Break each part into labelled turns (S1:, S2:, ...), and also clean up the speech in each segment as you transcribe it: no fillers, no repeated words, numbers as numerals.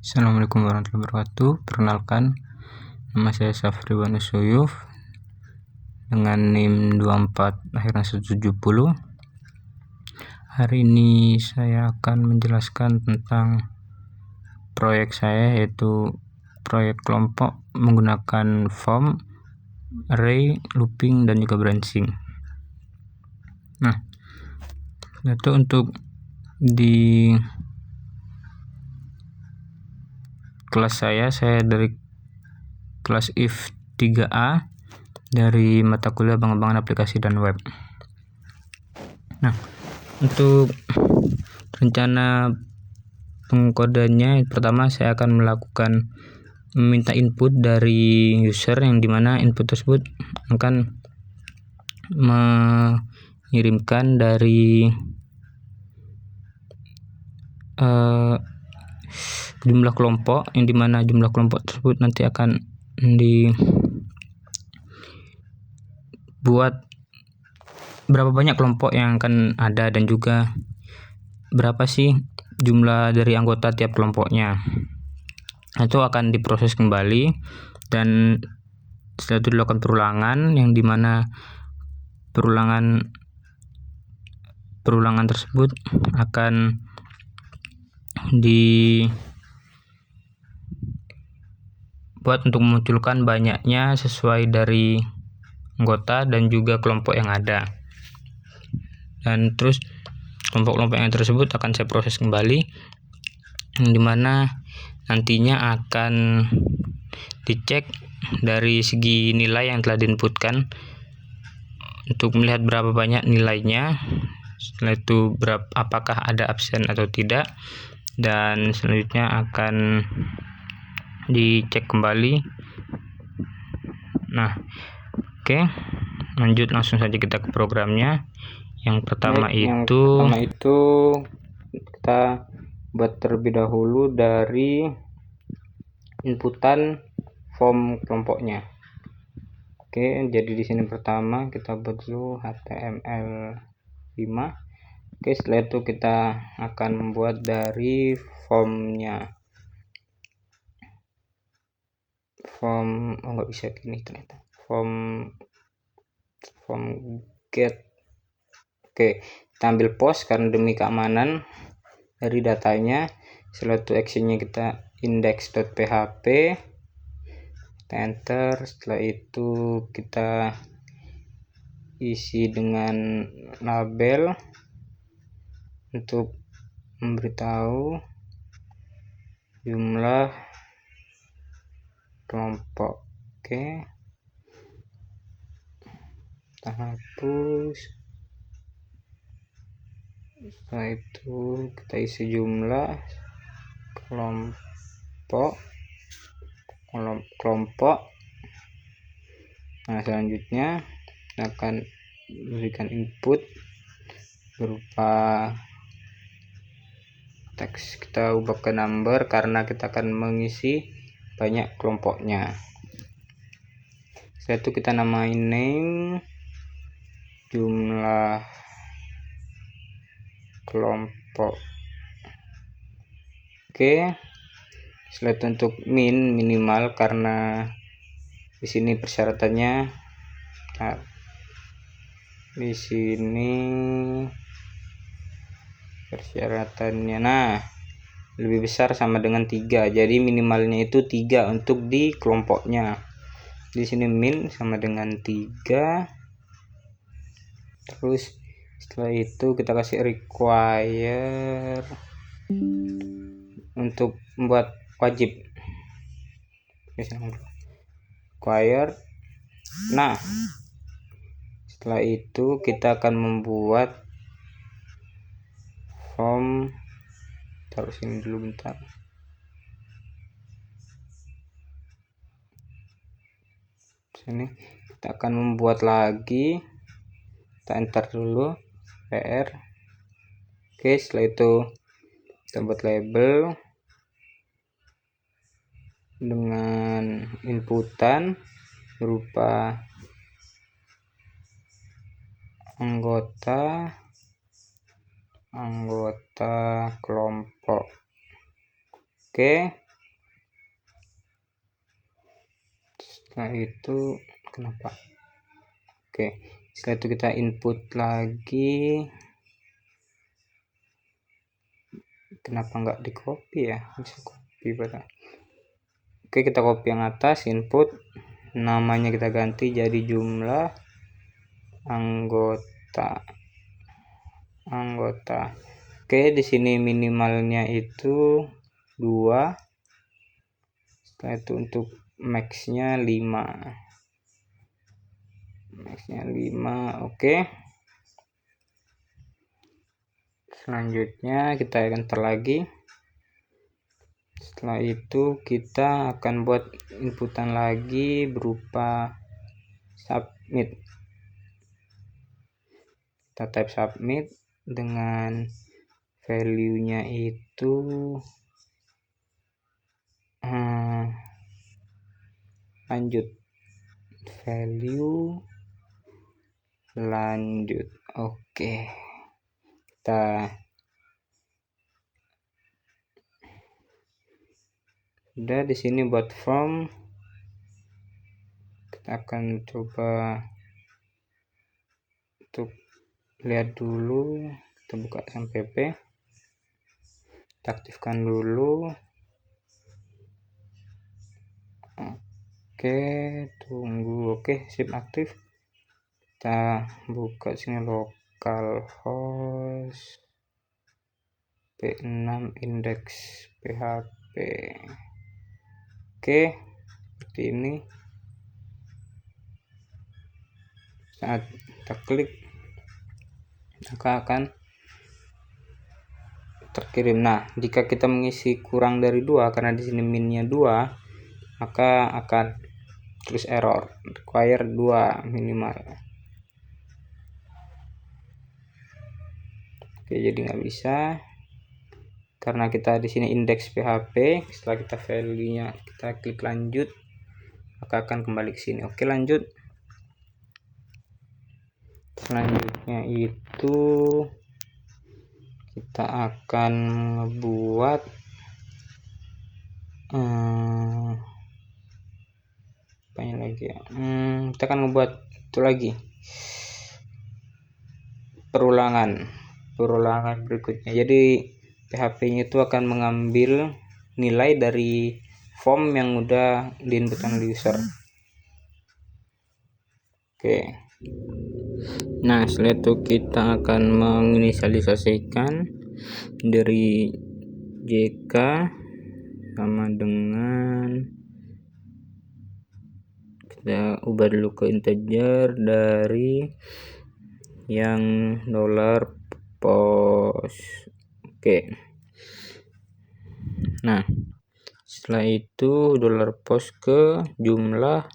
S1: Assalamualaikum warahmatullahi wabarakatuh. Perkenalkan, nama saya Safri Wanusuyuf dengan NIM 24 akhirnya 170. Hari ini saya akan menjelaskan tentang proyek saya, yaitu proyek kelompok menggunakan form, array, looping, dan juga branching. Nah, itu untuk di kelas saya dari kelas IF 3A dari mata kuliah pengembangan aplikasi dan web. Nah, untuk rencana pengkodeannya, pertama saya akan melakukan meminta input dari user, yang dimana input tersebut akan mengirimkan dari jumlah kelompok, yang dimana jumlah kelompok tersebut nanti akan dibuat berapa banyak kelompok yang akan ada, dan juga berapa sih jumlah dari anggota tiap kelompoknya. Itu akan diproses kembali, dan setelah itu dilakukan perulangan, yang dimana perulangan tersebut akan dibuat untuk memunculkan banyaknya sesuai dari anggota dan juga kelompok yang ada. Dan terus kelompok-kelompok yang tersebut akan saya proses kembali, yang dimana nantinya akan dicek dari segi nilai yang telah diinputkan untuk melihat berapa banyak nilainya. Setelah itu apakah ada absen atau tidak, dan selanjutnya akan dicek kembali. Nah, oke, lanjut langsung saja kita ke programnya. Yang pertama itu kita buat terlebih dahulu dari inputan form kelompoknya. Oke, jadi di sini pertama kita buat dulu HTML5. Oke, setelah itu kita akan membuat dari formnya. Nggak bisa gini ternyata. Form get. Oke, kita ambil post karena demi keamanan dari datanya. Setelah itu actionnya kita index.php, kita enter. Setelah itu kita isi dengan label untuk memberitahu jumlah kelompok. Oke, kita hapus. Setelah itu kita isi jumlah kelompok. Nah, selanjutnya kita akan berikan input berupa teks. Kita ubah ke number karena kita akan mengisi banyak kelompoknya. Setelah itu kita namain name, jumlah kelompok. Oke, setelah itu untuk minimal karena di sini persyaratannya, nah, lebih besar sama dengan 3, jadi minimalnya itu 3 untuk di kelompoknya. Di sini min sama dengan 3. Terus setelah itu kita kasih require untuk membuat wajib. Require. Nah, setelah itu kita akan membuat form. Taruh sini dulu bentar. Sini kita akan membuat lagi. Kita enter dulu PR. Oke, setelah itu kita buat label dengan inputan berupa anggota kelompok. Oke, Setelah itu kenapa? Oke, setelah itu kita input lagi. Kenapa nggak di copy ya? Bisa copy pada. Oke, kita copy yang atas, input, namanya kita ganti jadi jumlah anggota. Oke, di sini minimalnya itu 2. Setelah itu untuk max-nya 5. Oke. Selanjutnya kita enter lagi. Setelah itu kita akan buat inputan lagi berupa submit. Kita type submit dengan value-nya itu lanjut. Value lanjut. Oke. Kita udah di sini buat form. Kita akan coba untuk lihat dulu. Kita buka SMPP, kita aktifkan dulu. Oke, tunggu. Oke, sip, aktif. Kita buka sini localhost P6 index PHP. Oke, seperti ini. Saat kita klik, maka akan terkirim. Nah, jika kita mengisi kurang dari 2, karena di sini minnya 2, maka akan terus error, require 2 minimal. Oke, jadi nggak bisa karena kita di sini indeks PHP. Setelah kita value-nya kita klik lanjut, maka akan kembali ke sini. Oke, lanjut. Selanjutnya itu kita akan membuat apanya lagi ya? Kita akan membuat itu lagi, perulangan berikutnya. Jadi PHP-nya itu akan mengambil nilai dari form yang udah diinputkan oleh user. Oke. Nah, setelah itu kita akan menginisialisasikan dari JK sama dengan, kita ubah dulu ke integer dari yang $post. Oke. Nah, setelah itu $post ke jumlah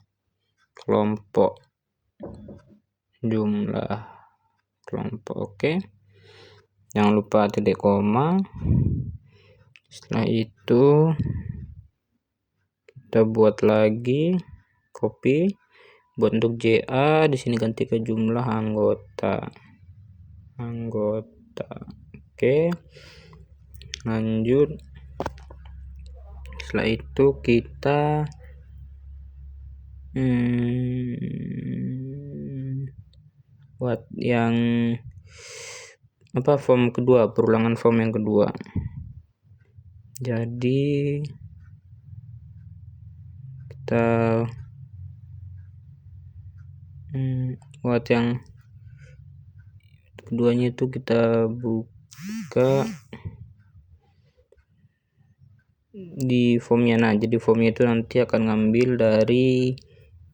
S1: kelompok. Oke, jangan lupa titik koma. Setelah itu kita buat lagi copy, buat untuk JA di sini ganti ke jumlah anggota. Oke, lanjut. Setelah itu kita buat yang form kedua, perulangan form yang kedua. Jadi kita buat yang keduanya itu kita buka di formnya. Nah, jadi formnya itu nanti akan ngambil dari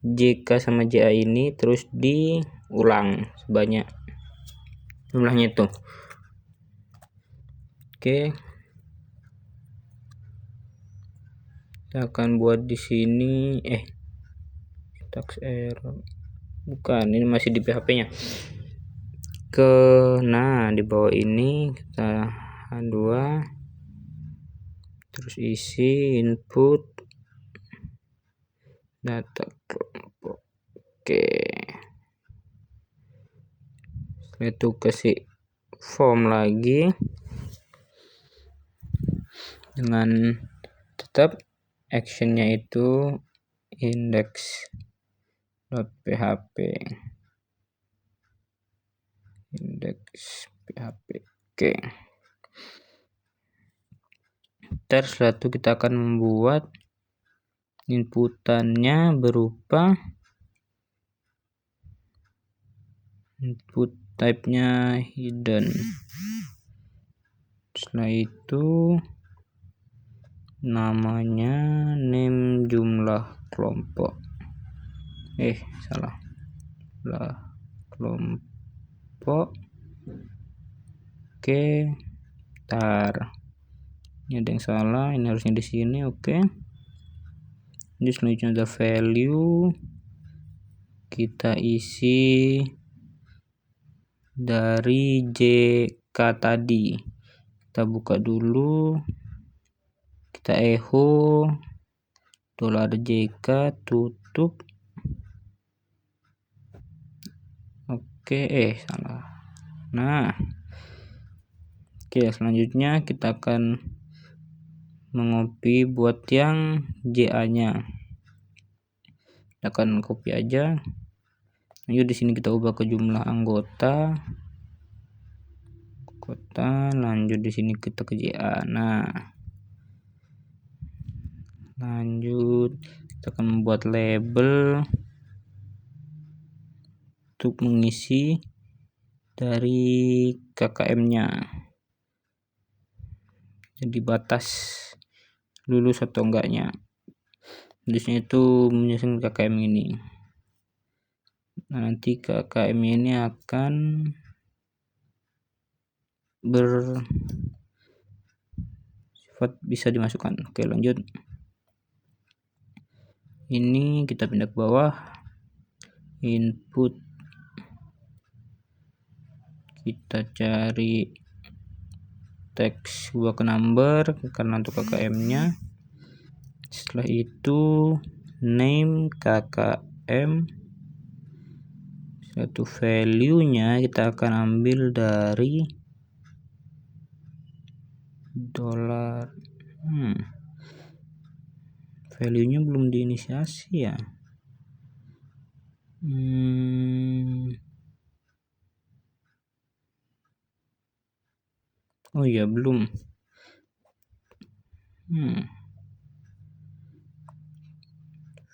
S1: JK sama JA ini, terus diulang sebanyak jumlahnya itu. Oke, kita akan buat di sini tax error, bukan, ini masih di PHP-nya. Nah, di bawah ini kita H2, terus isi input data kelompok. Oke, setelah itu kasih form lagi dengan tetap actionnya itu index .php index.php. Oke. Setelah itu kita akan membuat inputannya berupa input type-nya hidden. Setelah itu namanya name jumlah kelompok. Salah. Jumlah kelompok. Oke. Ini ada yang salah, ini harusnya di sini. Oke. Ini selanjutnya ada value. Kita isi dari JK tadi. Kita buka dulu, kita echo $JK, tutup. Oke, salah. Nah, oke, selanjutnya kita akan mengopi buat yang JA nya. Kita akan copy aja. Lanjut di sini kita ubah ke jumlah anggota. Lanjut di sini kita ke JA. Nah, lanjut kita akan membuat label untuk mengisi dari KKM-nya. Jadi batas lulus atau enggaknya. Tulisnya itu menyusun KKM ini. Nah, nanti KKM ini akan bersifat bisa dimasukkan. Oke, lanjut. Ini kita pindah ke bawah. Input. Kita cari teks ubah ke number karena untuk KKM-nya. Setelah itu name KKM. Satu value-nya kita akan ambil dari $. Value-nya belum diinisiasi ya. Oh iya, belum.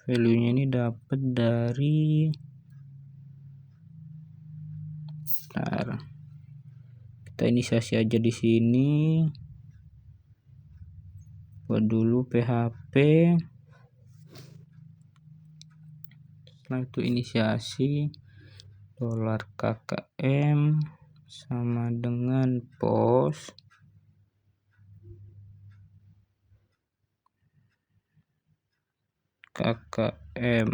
S1: Value-nya ini dapat dari kita inisiasi aja di sini. Buat dulu PHP. Setelah itu inisiasi $KKM sama dengan post KKM.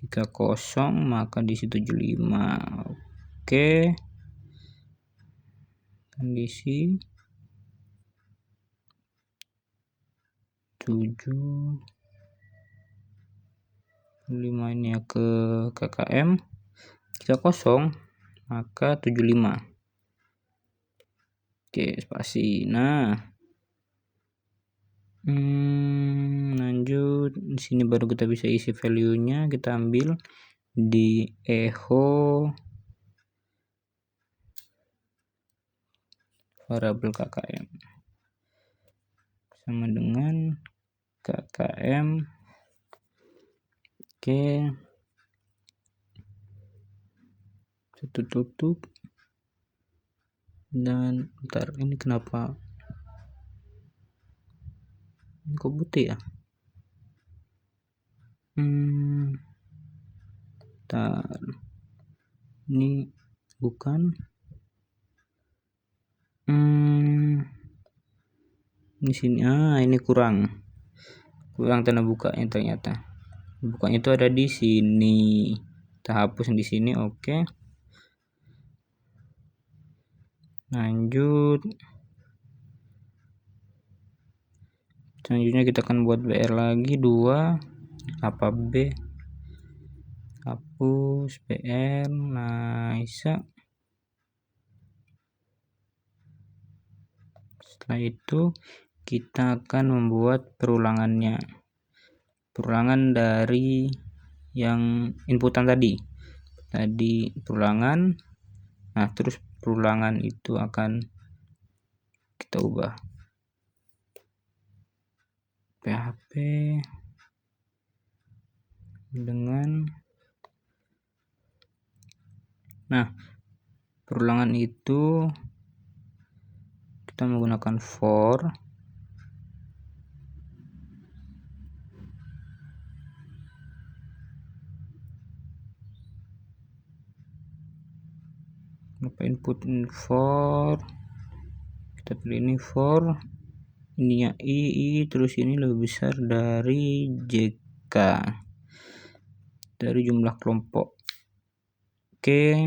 S1: Jika kosong maka diisi 75. Oke. Kondisi 75 ini ya ke KKM. Jika kosong maka 75. Oke, spasi. Nah, lanjut di sini baru kita bisa isi value-nya. Kita ambil di echo variabel KKM sama dengan KKM. Oke, tutup. Dan bentar, ini kenapa ini kok putih ya? Bentar, ini bukan di sini. Ini kurang tanda bukanya. Ternyata bukanya itu ada di sini. Kita hapus di sini. Oke. Lanjut. Selanjutnya kita akan buat BR lagi 2. Apa B? Hapus BR. Nice. Setelah itu kita akan membuat perulangannya. Perulangan dari yang inputan tadi perulangan. Nah, terus perulangan itu akan kita ubah PHP dengan, nah, perulangan itu kita menggunakan for input for, kita pilih ini for, ininya i terus ini lebih besar dari JK, dari jumlah kelompok. Oke,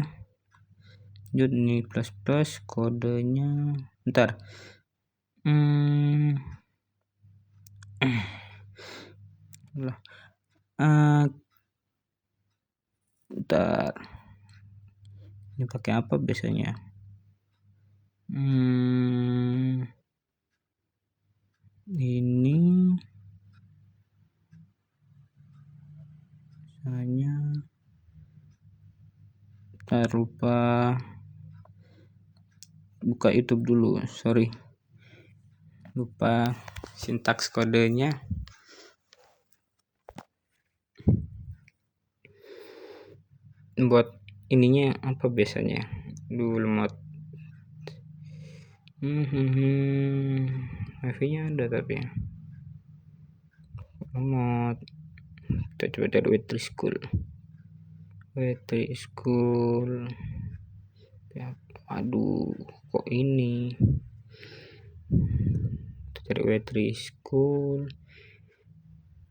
S1: lanjut ini plus kodenya, bentar, bentar, ini pakai apa biasanya? Ini hanya tak lupa buka YouTube dulu, sorry, lupa sintaks kodenya. Buat ininya apa biasanya dulu mod wifi nya ada, tapi mod kita coba dari W3 School ya. Aduh, kok ini kita cari W3 School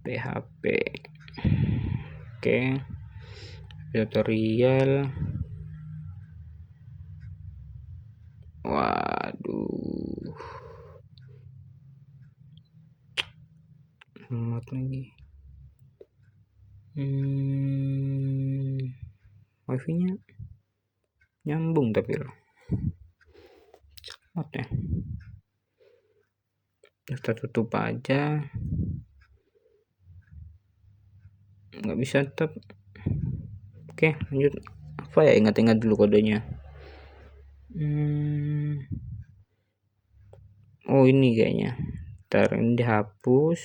S1: PHP. Oke, tutorial. Waduh, mod lagi. Wifi nya nyambung tapi loh ya, kita tutup aja, nggak bisa tetap. Oke, lanjut. Apa ya, ingat-ingat dulu kodenya. Oh, ini kayaknya. Ntar ini dihapus,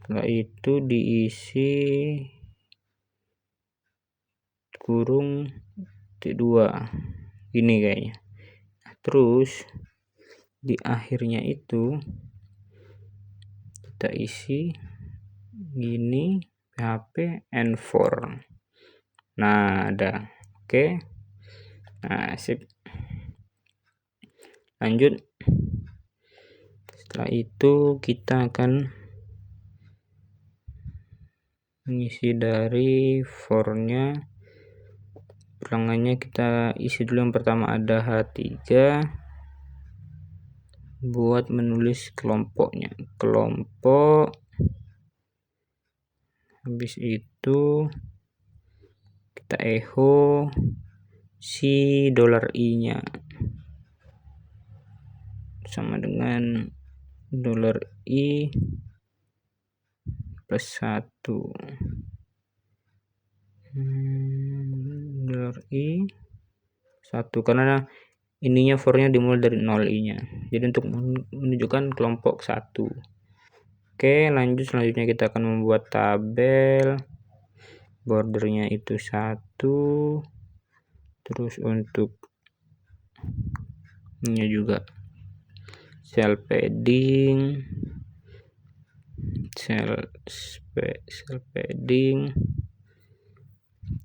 S1: setelah itu diisi kurung T2 ini kayaknya. Terus di akhirnya itu kita isi gini PHP N4. Nah, ada. Oke, nah sip, lanjut. Setelah itu kita akan mengisi dari for-nya. Perulangannya kita isi dulu. Yang pertama ada H3 buat menulis kelompoknya, kelompok. Habis itu kita echo si $i nya sama dengan $i plus 1, $i 1, karena ininya for-nya dimulai dari 0 i nya, jadi untuk menunjukkan kelompok 1. Oke, lanjut. Selanjutnya kita akan membuat tabel, bordernya itu 1, terus untuk ini juga cell padding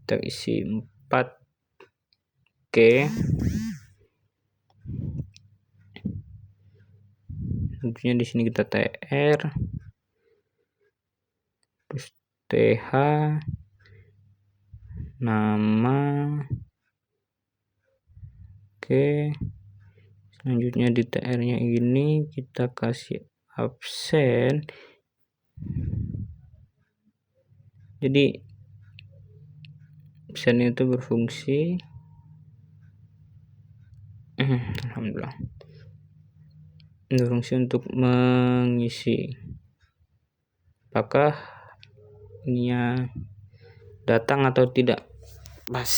S1: kita isi 4. Oke, tentunya di sini kita tr, terus th, nama. Oke, selanjutnya di tr nya ini kita kasih absen, jadi absen itu berfungsi alhamdulillah, berfungsi untuk mengisi apakah ininya datang atau tidak pas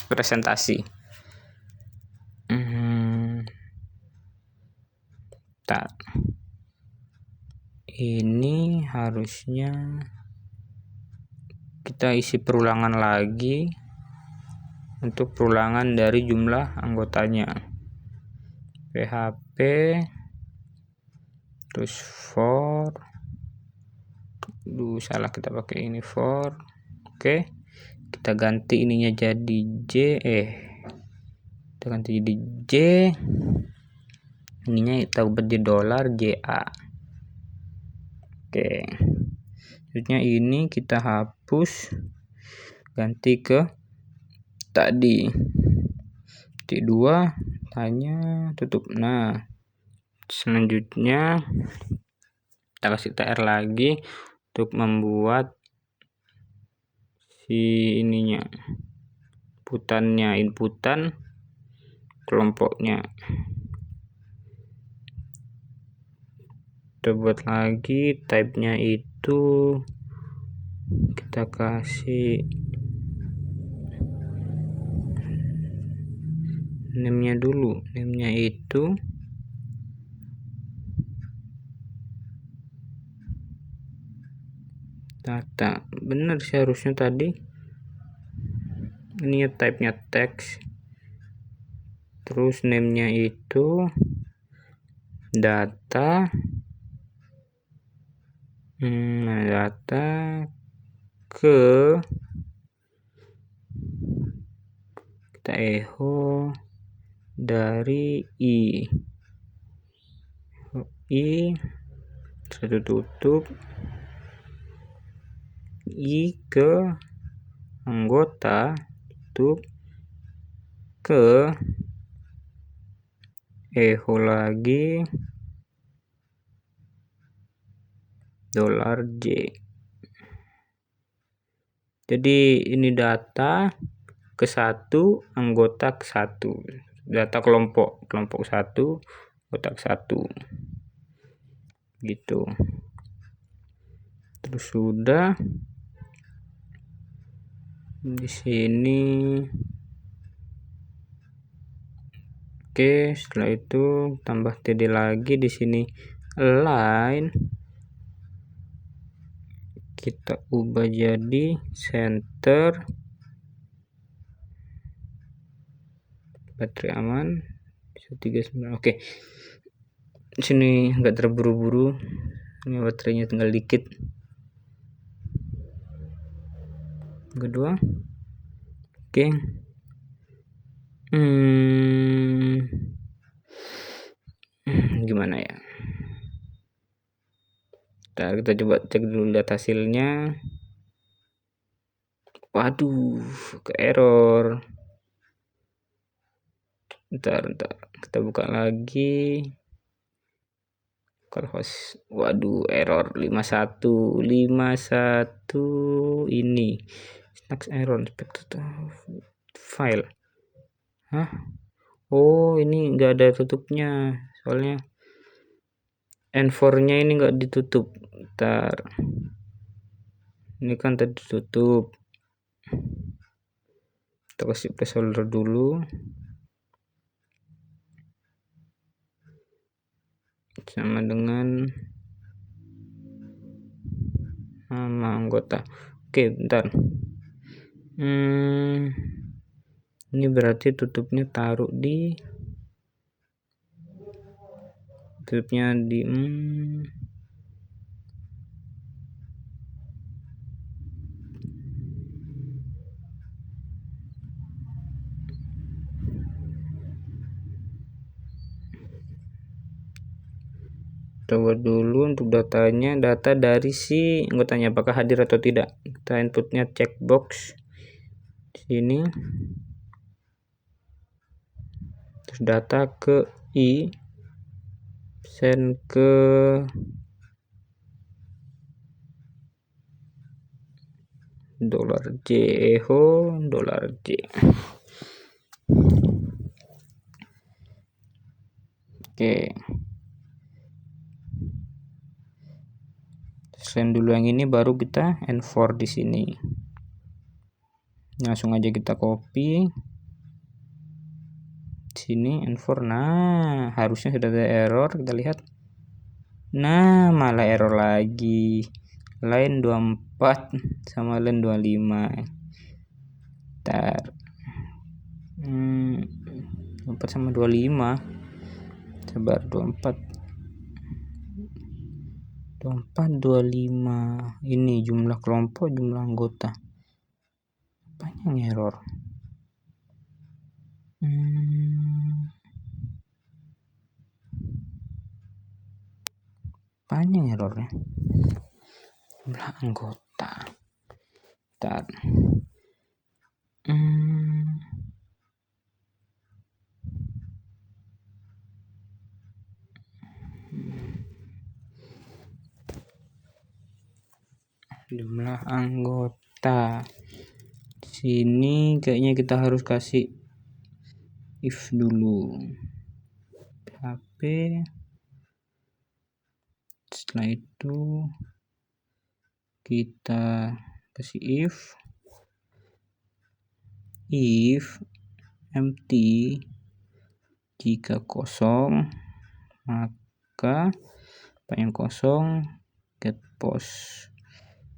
S1: presentasi. Tak, ini harusnya kita isi perulangan lagi untuk perulangan dari jumlah anggotanya. PHP terus for, salah kita pakai ini for. Oke, kita ganti ininya jadi kita ganti jadi J, ininya kita ubah di $JA. Oke, selanjutnya ini kita hapus, ganti ke tadi T2 tanya tutup. Nah, selanjutnya kita kasih TR lagi untuk membuat si ininya inputan kelompoknya. Kita buat lagi type-nya itu kita kasih name-nya dulu. Name-nya itu data. Benar sih harusnya tadi. Ini type-nya text. Terus name-nya itu data. Data ke kita echo dari I satu tutup I ke anggota tutup ke echo lagi $J. Jadi ini data ke satu, anggota ke satu, data kelompok 1, anggota ke 1 gitu. Terus sudah di sini. Oke, setelah itu tambah TD lagi di sini align, kita ubah jadi center, baterai aman 139. Oke, di sini enggak terburu-buru, ini baterainya tinggal dikit. Kedua, oke. Gimana ya? Kita coba cek dulu data hasilnya. Waduh, ke error. Bentar, kita buka lagi. Kalau host, waduh, error 51 ini. Next error file. Oh, ini enggak ada tutupnya. Soalnya N4-nya ini enggak ditutup. Bentar. Ini kan tadi ditutup. Kita kasih placeholder dulu. Sama dengan nama anggota. Oke, bentar. Ini berarti tutupnya taruh di coba dulu untuk datanya, data dari si anggotanya apakah hadir atau tidak. Kita inputnya checkbox di sini, terus data ke I, send ke $J, echo $J. Oke. send dulu yang ini, baru kita N4 di sini. Langsung aja kita copy sini N4. Nah, harusnya sudah ada error, kita lihat. Nah, malah error lagi. Line 24 sama line 25. Ntar 24 sama 25. Sabar, 24 25. Ini jumlah kelompok, jumlah anggota. Apanya yang error? Apanya yang errornya? Jumlah anggota. Ntar jumlah anggota. Sini kayaknya kita harus kasih if dulu. PHP. Setelah itu kita kasih if empty, jika kosong maka apa yang kosong get post.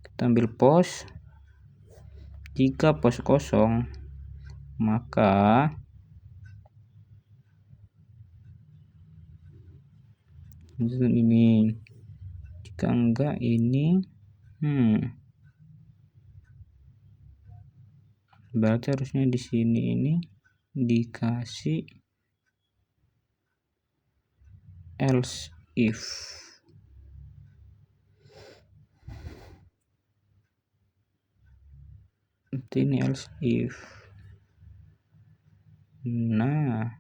S1: Kita ambil post, jika post kosong maka ini, jika enggak ini berarti harusnya di sini ini dikasih else if. Ini else if. Nah,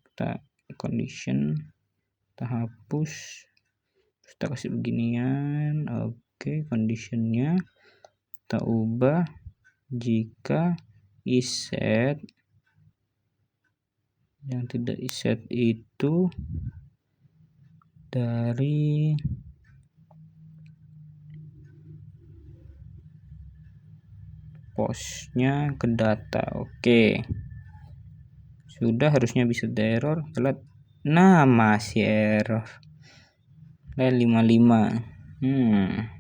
S1: kita condition, kita hapus, kita kasih beginian. Oke, conditionnya kita ubah jika iset, yang tidak iset itu dari postnya ke data. Oke, sudah, harusnya bisa ada error. Nah, masih error. Line 55.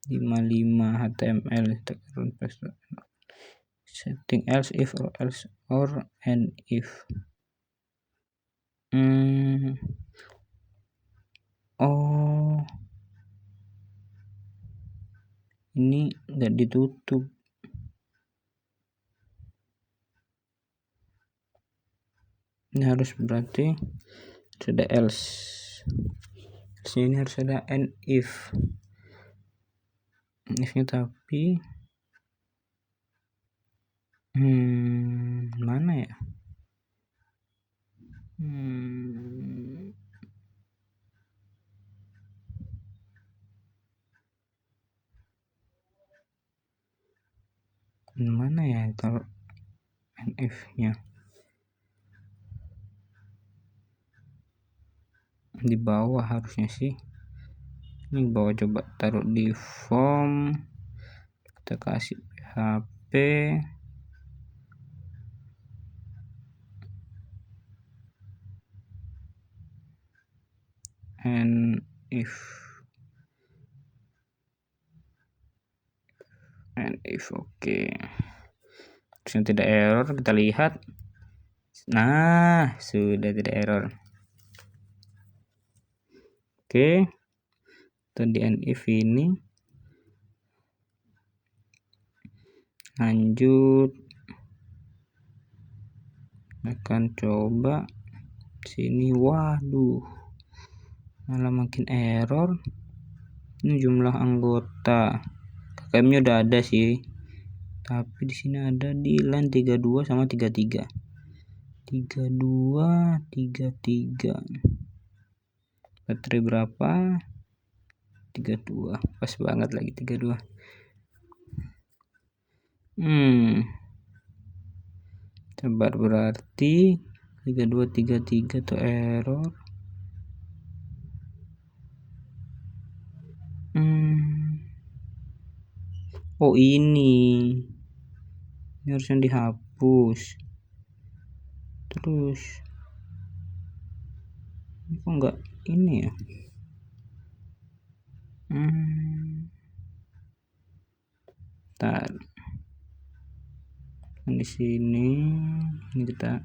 S1: 55 HTML setting else if or and if. Oh, ini nggak ditutup. Ini harus berarti sudah else. Sini harus ada and if. If-nya tapi mana ya? Mana ya kalau if-nya? Di bawah harusnya sih. Ini bawah, coba taruh di form, kita kasih PHP and if oke. Terus tidak error, kita lihat. Nah, sudah tidak error. Oke, tadi and if ini lanjut, akan coba sini. Waduh, malah makin error. Ini jumlah anggota KKM-nya udah ada sih, tapi di sini ada di line 32 sama 33. 33. Baterai berapa? 32. Pas banget lagi 32. Sabar, berarti 3233 tuh error. Oh ini harusnya dihapus. Terus ini kok enggak ini ya? Ntar di sini ini kita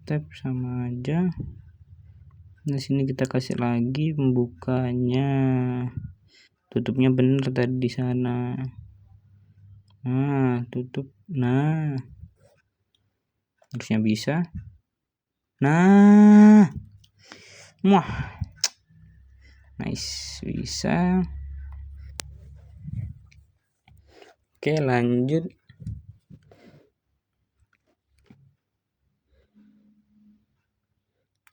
S1: tap sama aja. Di sini kita kasih lagi pembukanya, tutupnya bener tadi di sana. Nah tutup, nah harusnya bisa. Nah wah nice, bisa. Oke lanjut.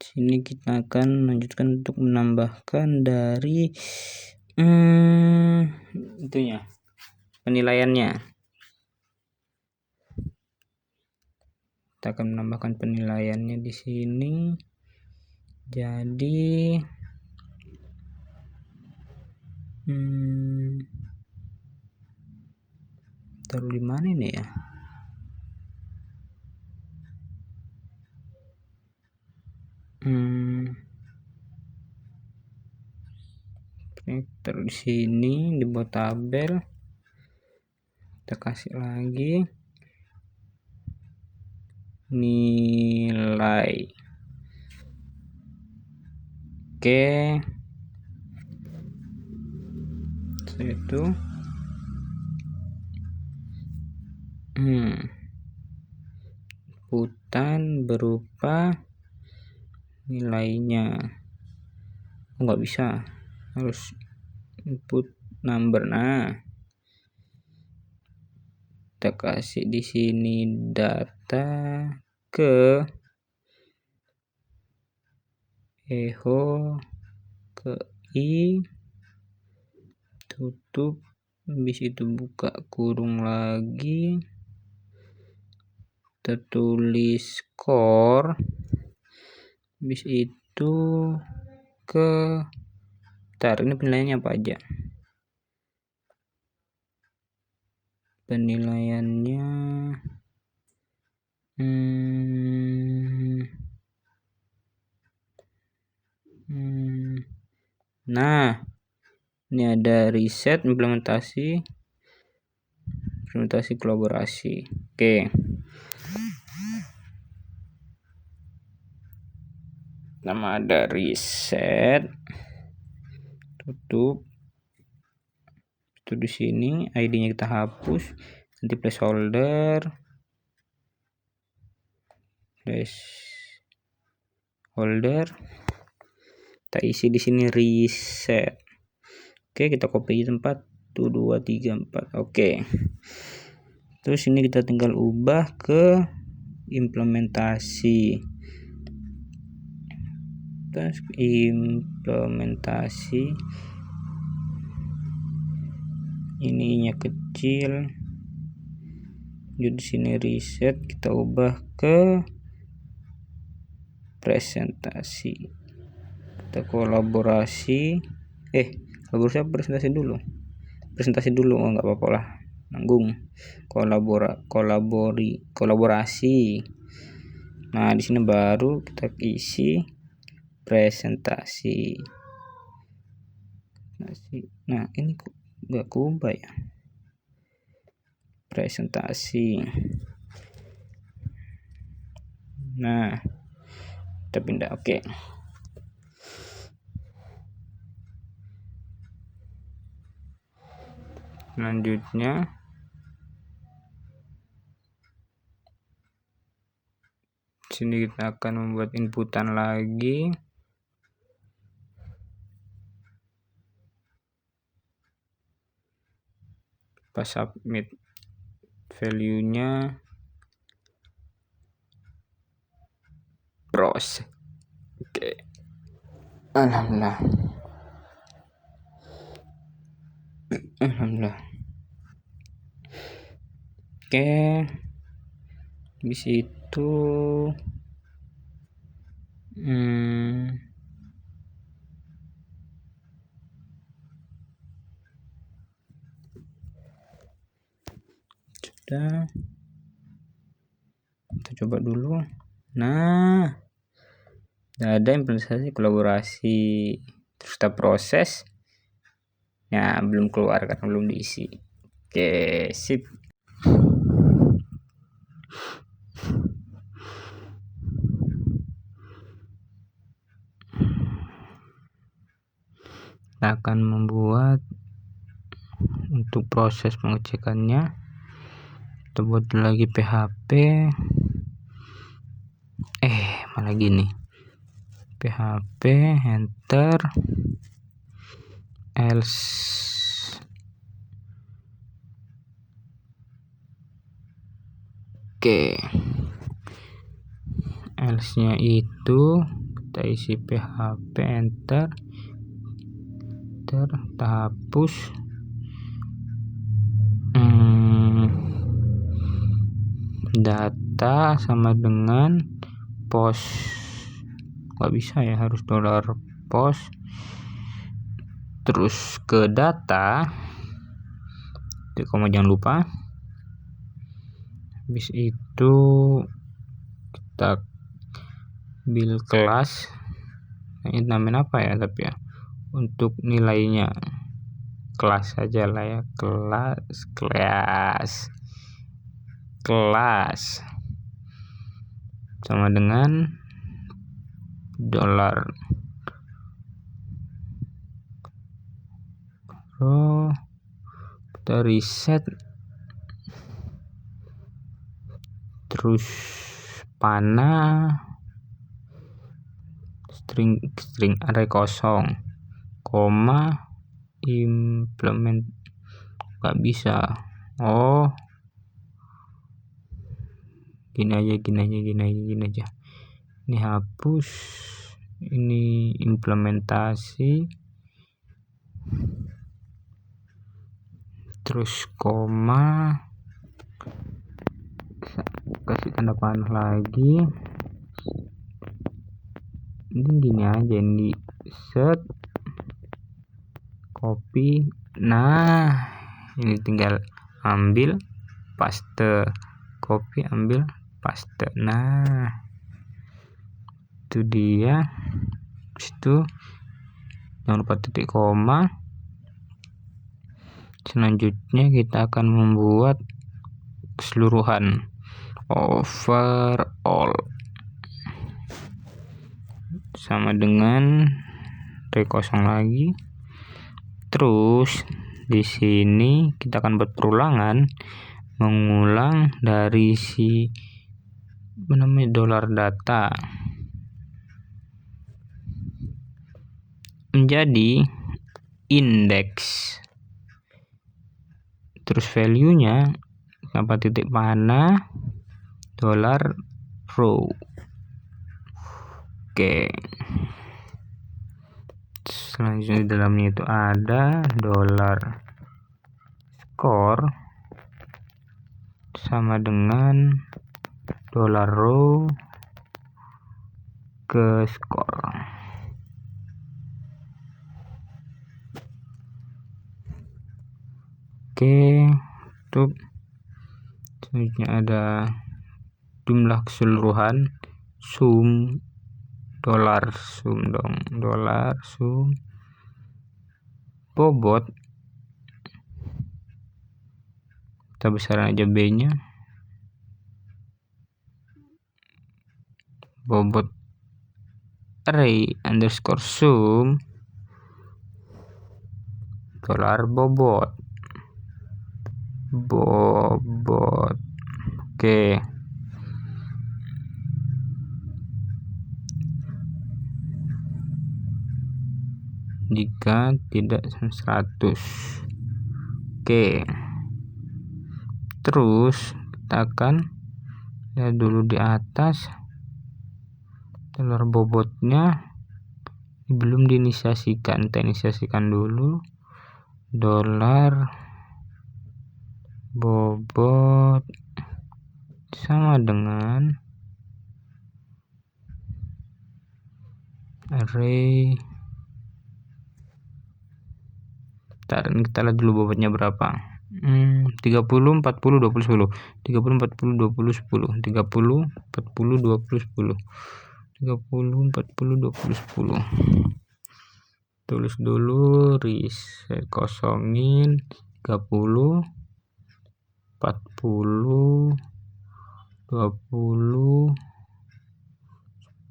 S1: Sini kita akan lanjutkan untuk menambahkan dari itunya, penilaiannya. Kita akan menambahkan penilaiannya di sini. Jadi taruh di mana ini ya? Taruh di sini di bawah tabel. Kita kasih lagi nilai. Oke, itu inputan berupa nilainya. Nggak bisa, harus input number. Nah kita kasih di sini data ke echo ke i, tutup, habis itu buka kurung lagi, tertulis score, habis itu ke ini penilaiannya apa aja? Penilaiannya nah ini ada riset, implementasi kolaborasi. Oke, nama ada riset, tutup. Itu di sini ID-nya kita hapus, nanti placeholder kita isi di sini riset. Oke, kita copy tempat 1 2 3 4. Oke, terus ini kita tinggal ubah ke implementasi. Terus implementasi ininya kecil, jadi sini riset kita ubah ke presentasi. Kita kolaborasi presentasi dulu. Oh nggak apa-apa lah, nanggung. Kolaborasi. Nah di sini baru kita isi presentasi. Nah ini kok nggak kubah ya, presentasi. Nah kita pindah. Oke, selanjutnya sini kita akan membuat inputan lagi. Pas submit value-nya browse. Oke, alhamdulillah. Oke, di situ Sudah, kita coba dulu. Nah, ada implementasi kolaborasi, terus kita proses. Ya, belum keluar karena belum diisi. Oke, sip. Kita akan membuat untuk proses pengecekannya. Kita buat lagi PHP. Malah gini. PHP enter else. Oke. Else-nya itu kita isi PHP enter. Kita hapus. Data sama dengan post. Nggak bisa ya, harus $post. Terus ke data, jangan lupa. Habis itu kita build kelas. Ini namanya apa ya, tapi ya untuk nilainya kelas saja lah ya, kelas sama dengan $. Kita reset, terus panah string array kosong, koma implement. Nggak bisa. Gini aja. Ini hapus, ini implementasi, terus koma, kasih tanda panah lagi. Ini gini aja, ini set, copy. Nah, ini tinggal ambil, paste, copy, ambil, paste. Nah, itu dia. Itu jangan lupa titik koma. Selanjutnya kita akan membuat keseluruhan overall sama dengan array kosong lagi. Terus di sini kita akan buat perulangan, mengulang dari si $data menjadi indeks. Terus value-nya apa, titik panah $row. Oke. Selanjutnya di dalamnya itu ada $score sama dengan $row ke score. Oke, untuk selanjutnya ada jumlah keseluruhan, sum $sum bobot, kita besaran aja B-nya, bobot array underscore sum $bobot. Oke. Jika tidak 100. Oke. Terus kita akan lihat dulu di atas bobotnya belum diinisiasikan. Kita inisiasikan dulu. $bobot sama dengan array. Kita lihat dulu bobotnya berapa. 30 40 20 10 30 40 20 10 30 40 20 10 30 40 20 10. Tulis dulu, reset, kosongin 30 40 20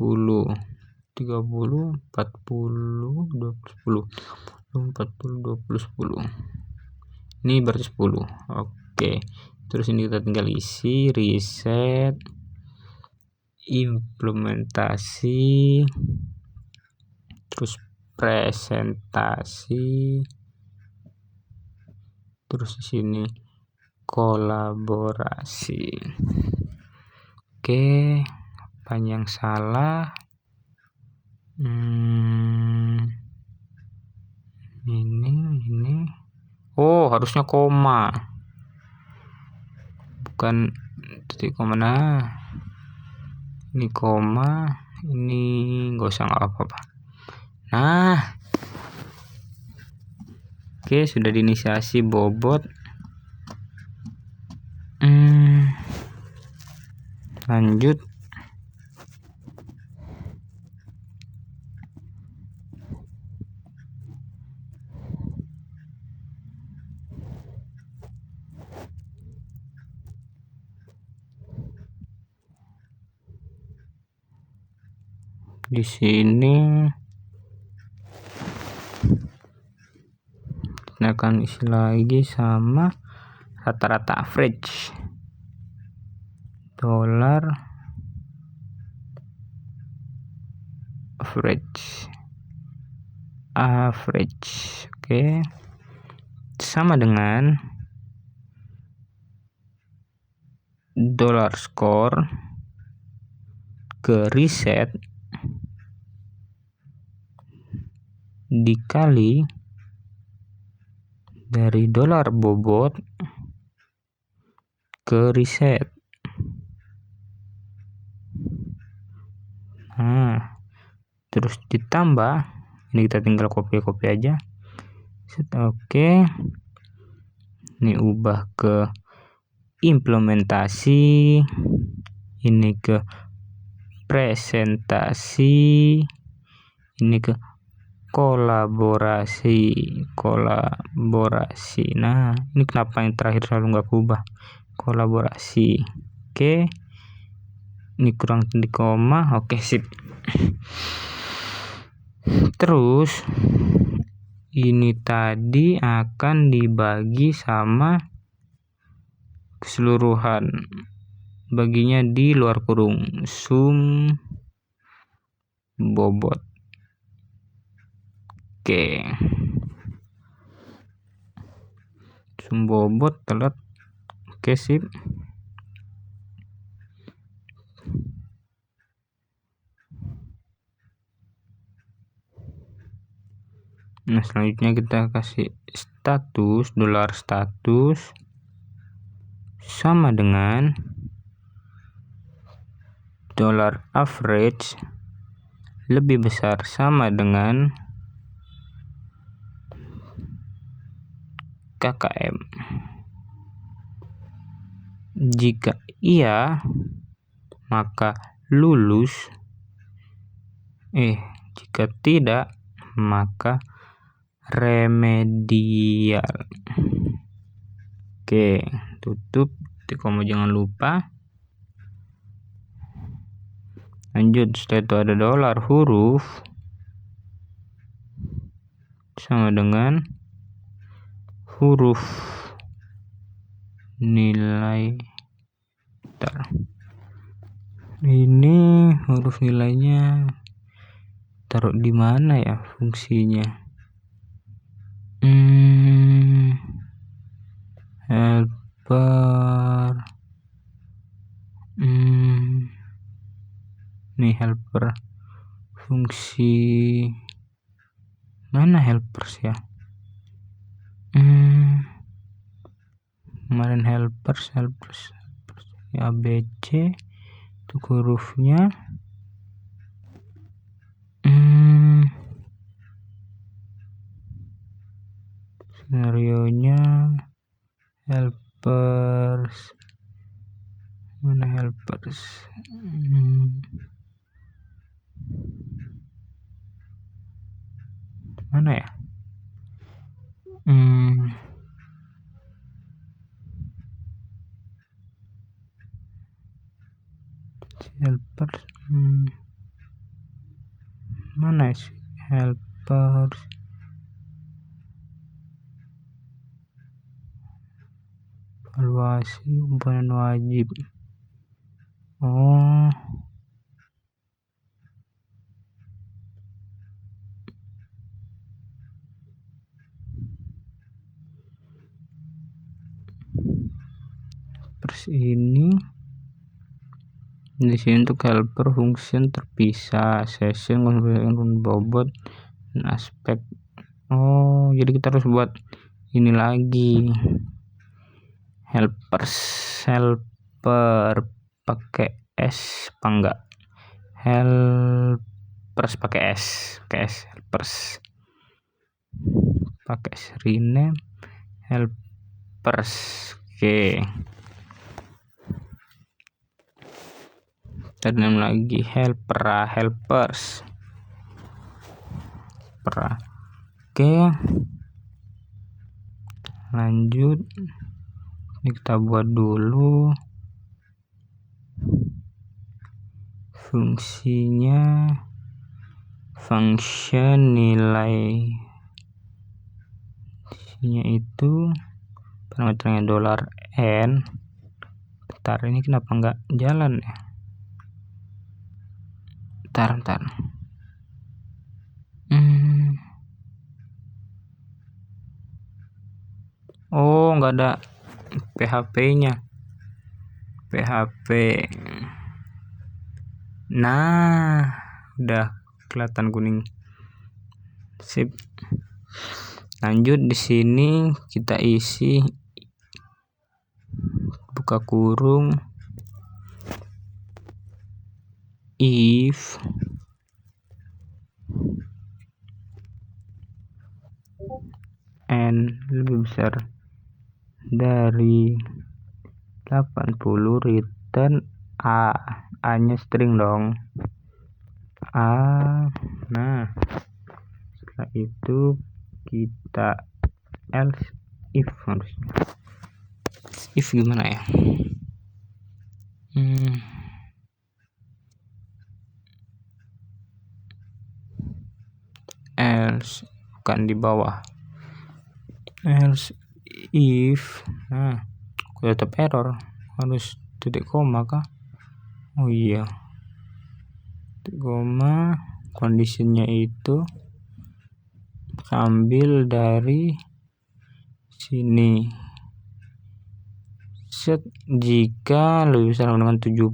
S1: 10 30 40 20 10 40 20 10. Ini berarti 10. Oke, terus ini kita tinggal isi, reset, implementasi, terus presentasi, terus di sini kolaborasi. Oke, apa yang salah? Ini oh, harusnya koma, bukan titik koma. Nah, ini koma, ini nggak usah, nggak apa-apa. Nah, oke, sudah diinisiasi bobot. Lanjut. Di sini kita akan isi lagi sama rata-rata average dolar average. Oke, sama dengan dollar score ke reset dikali dari dolar bobot ke reset. Nah, terus ditambah, ini kita tinggal copy aja. Oke, ini ubah ke implementasi, ini ke presentasi, ini ke kolaborasi. Nah, ini kenapa yang terakhir selalu nggak ubah? Kolaborasi. Oke, ini kurang di koma. Oke, sip. Terus ini tadi akan dibagi sama keseluruhan, baginya di luar kurung, sum bobot. Oke, sum bobot telat. Oke, sip. Nah, selanjutnya kita kasih status, dolar status sama dengan dollar average lebih besar sama dengan KKM. Jika iya, maka lulus. Jika tidak, maka remedial. Oke, tutup. Kamu jangan lupa. Lanjut, setelah itu ada dolar huruf sama dengan huruf nilai. Bentar. Ini huruf nilainya taruh di mana ya fungsinya? Helper. Nih helper, fungsi mana helpers ya? Kemarin helpers ABC untuk hurufnya. Scenarionya helpers, mana helpers, mana ya, helpers, mana sih helpers, evaluasi komponen wajib. Oh, terus ini di sini untuk helper function terpisah, session, konfigurasi bobot dan aspek. Oh, jadi kita harus buat ini lagi, helper pakai S apa enggak, helpers pakai S, helpers pakai S, rename helpers. Oke, kita rename lagi helpers. Oke, lanjut, ini kita buat dulu fungsinya, function nilai isinya itu parameternya $n. Bentar, ini kenapa enggak jalan ya, bentar. Oh, enggak ada PHP-nya. Nah, udah kelihatan kuning. Sip. Lanjut, di sini kita isi buka kurung if n lebih besar dari 80, return a nya string dong, a. Nah, setelah itu kita else if, harusnya if gimana ya, else bukan di bawah, else if. Nah, tetap error, harus titik koma kah? Oh iya, titik koma, kondisinya itu ambil dari sini, set jika lebih besar dengan 70.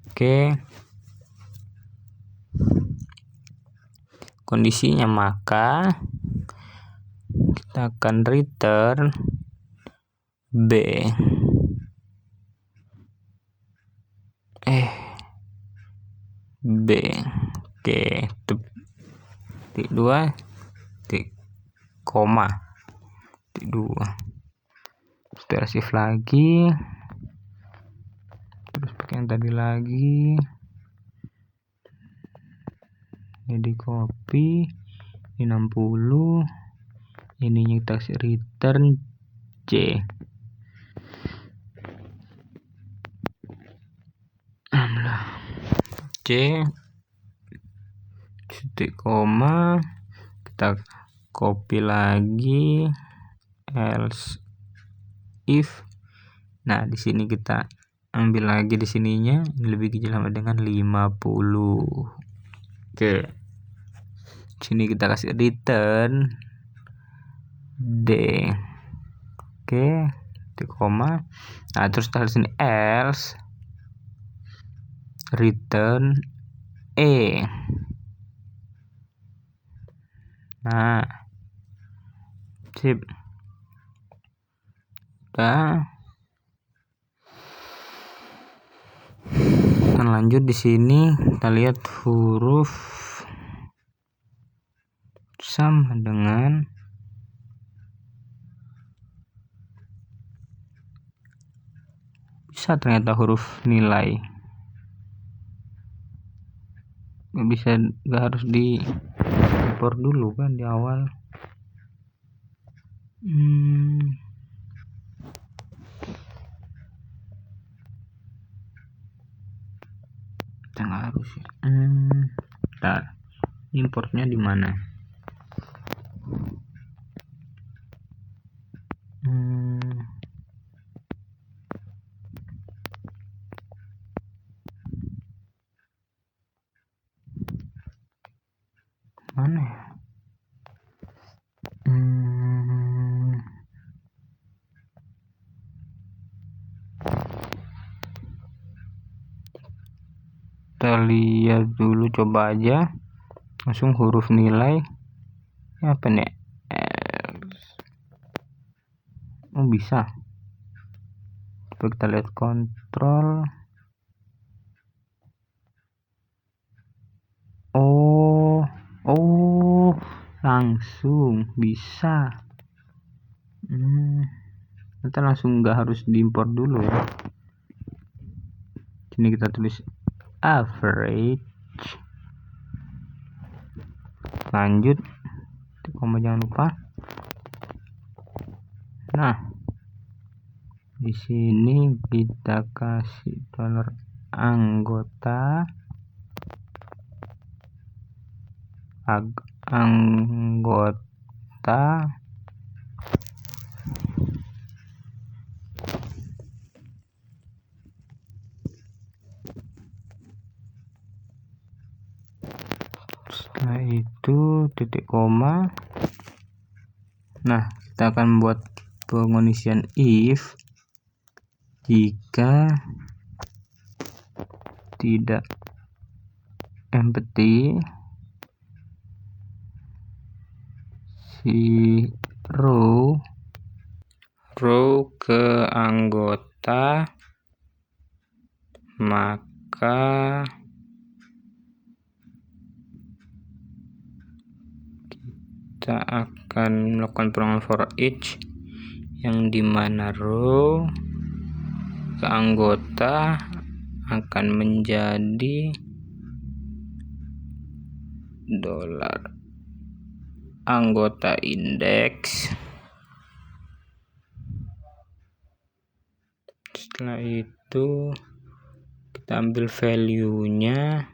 S1: Oke, kondisinya maka kita akan return b. Oke, titik 2 titik koma titik 2. Terus shift lagi, terus pakai yang tadi lagi, ini di copy, ini 60, ininya kita kasih return C. C titik koma, kita copy lagi, else if. Nah, di sini kita ambil lagi di sininya, lebih kecil sama dengan 50. Oke, sini kita kasih return D. Oke, titik koma. Nah, terus kita sini else return E. Nah, sip. Udah. Dan lanjut di sini kita lihat huruf sama dengan bisa ternyata huruf nilai, nggak harus di impor dulu kan di awal. Nggak harus ya. Bentar, importnya di mana? Mana ya? Kita lihat dulu, coba aja langsung huruf nilai. Ini apa nih? Oh bisa. Coba kita lihat kontrol. Oh langsung bisa. Kita langsung nggak harus diimpor dulu ya. Sini kita tulis average, lanjut koma, jangan lupa. Nah di sini kita kasih dollar anggota setelah itu titik koma. Nah kita akan buat pengondisian if jika tidak empty si row ke anggota, maka kita akan melakukan perubahan for each yang dimana row ke anggota akan menjadi dollar anggota indeks. Setelah itu kita ambil value-nya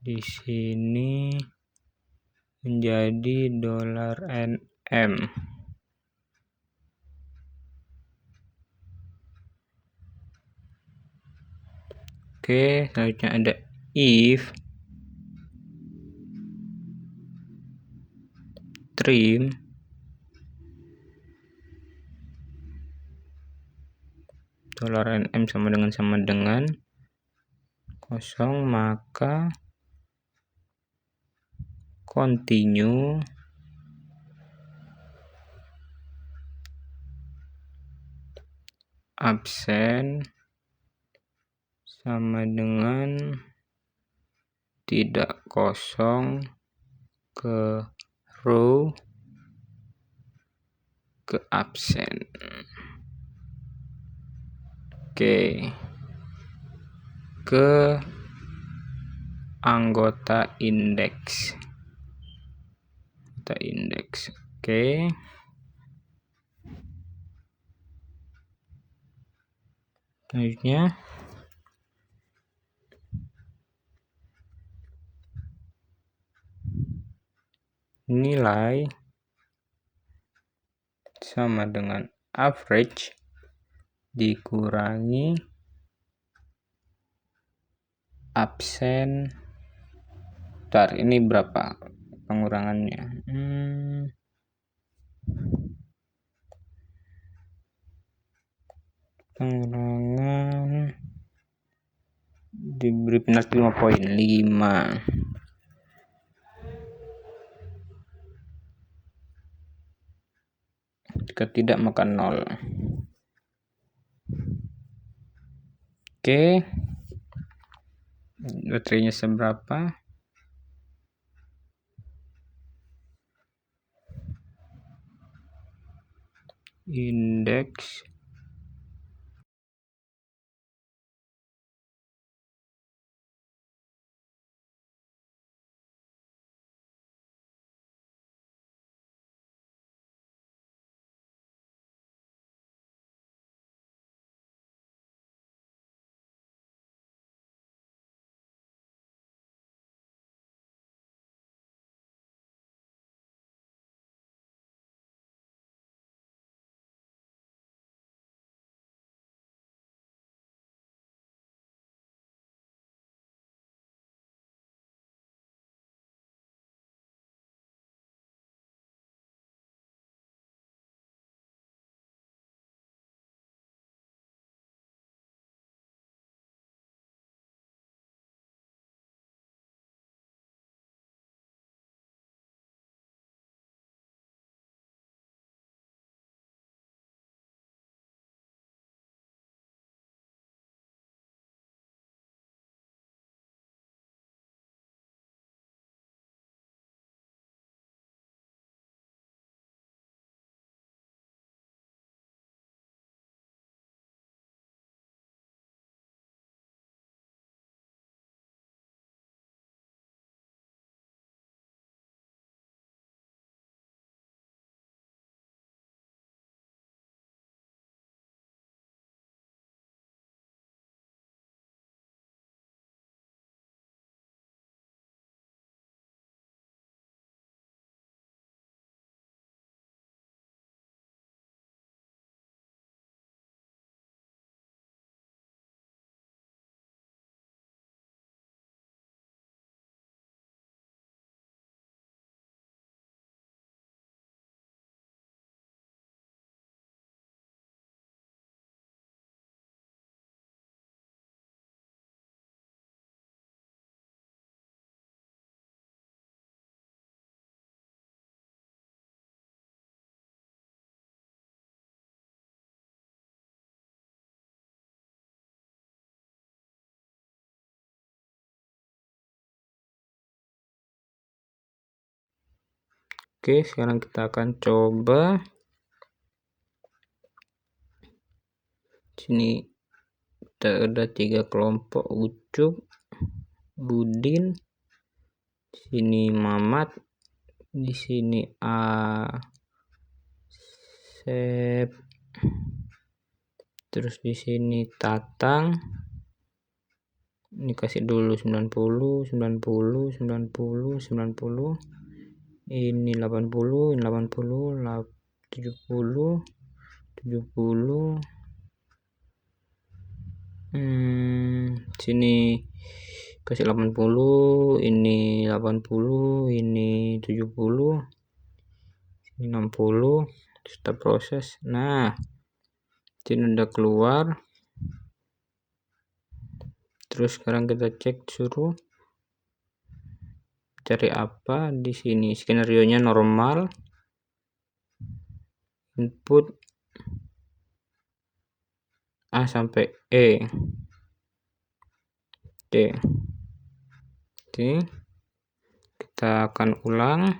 S1: di sini menjadi dollar $NM. Oke, selanjutnya ada if trim $NM sama dengan 0, maka continue absen sama dengan tidak kosong ke row ke absen. Oke, ke anggota indeks. Oke. Selanjutnya nilai sama dengan average dikurangi absen. Bentar, ini berapa pengurangannya? Pengurangan diberi penalti 5.5. Jika tidak maka 0. Oke, baterainya seberapa? indeks Oke, sekarang kita akan coba. Sini kita ada 3 kelompok: Ucup, Budin, sini Mamat, di sini Asep, terus di sini Tatang. Ini kasih dulu 90, 90, 90, 90. Ini 80, ini 80, 70, 70. Sini kasih 80, ini 80, ini 70, ini 60. Kita proses. Nah, sini udah keluar. Terus sekarang kita cek, suruh cari apa di sini. Skenario nya normal, input A sampai E. Oke, kita akan ulang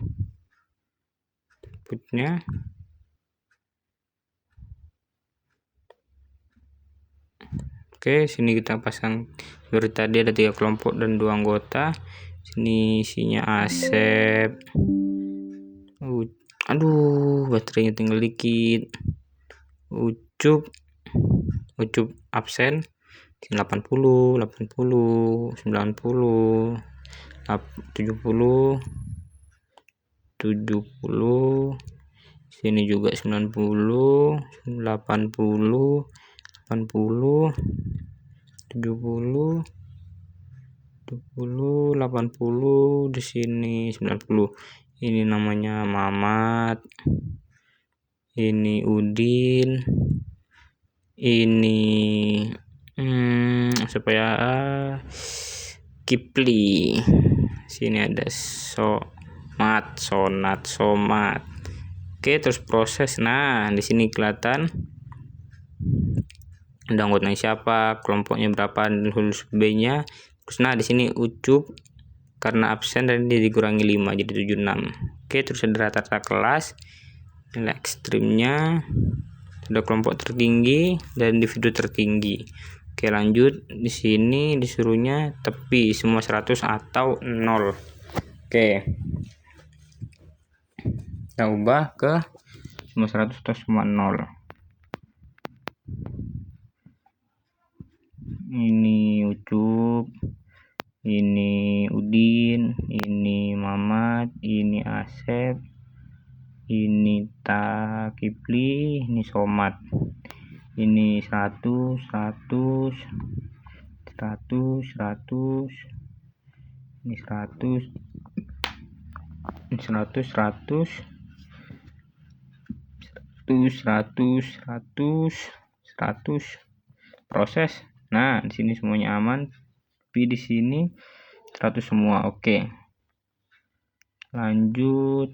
S1: inputnya. Oke, sini kita pasang seperti tadi, ada 3 kelompok dan 2 anggota. Sini isinya Asep. Aduh, baterainya tinggal dikit. Ucup absen. 80, 80, 90, 70, 70. Sini juga 90, 80, 80, 70, 70, 80. Di sini 90. Ini namanya Mamat, ini Udin, ini supaya Kipli. Sini ada Somat. Oke, terus proses. Nah, di sini kelihatan ada anggotanya siapa, kelompoknya berapa, dan huruf B-nya. Terus nah di sini Ucup karena absen dan dia dikurangi 5 jadi 76. Oke, terus ada rata-rata kelas, nilai ekstrimnya Ada kelompok tertinggi dan individu tertinggi. Oke, lanjut. Di sini disuruhnya tepi semua 100 atau 0. Oke. Kita ubah ke semua 100 atau semua 0. Ini Ucup, ini Udin, ini Mamat, ini Asep, ini Takipli, ini Somat. Ini 100, 100, 100, 100, ini 100, ini 100, 100, 100, 100, 100, proses. Nah, di sini semuanya aman, tapi di sini 100 semua. Oke. Lanjut.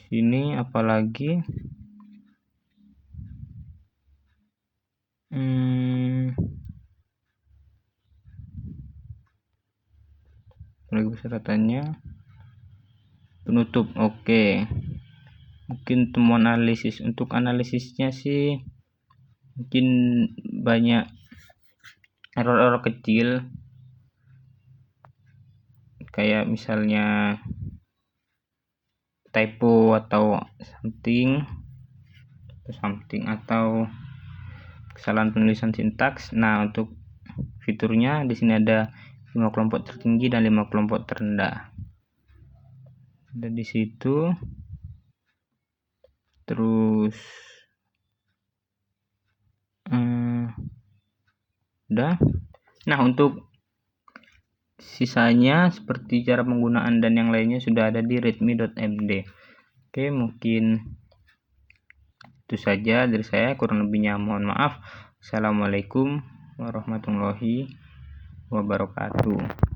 S1: Sini apalagi? Lagi persyaratannya penutup. Oke. Mungkin temuan analisis, untuk analisisnya sih mungkin banyak error-error kecil, kayak misalnya typo atau something atau kesalahan penulisan sintaks. Nah, untuk fiturnya di sini ada 5 kelompok tertinggi dan 5 kelompok terendah. Ada di situ. Terus udah. Nah, untuk sisanya seperti cara penggunaan dan yang lainnya sudah ada di readme.md. Oke, mungkin itu saja dari saya, kurang lebihnya mohon maaf. Assalamualaikum warahmatullahi wabarakatuh.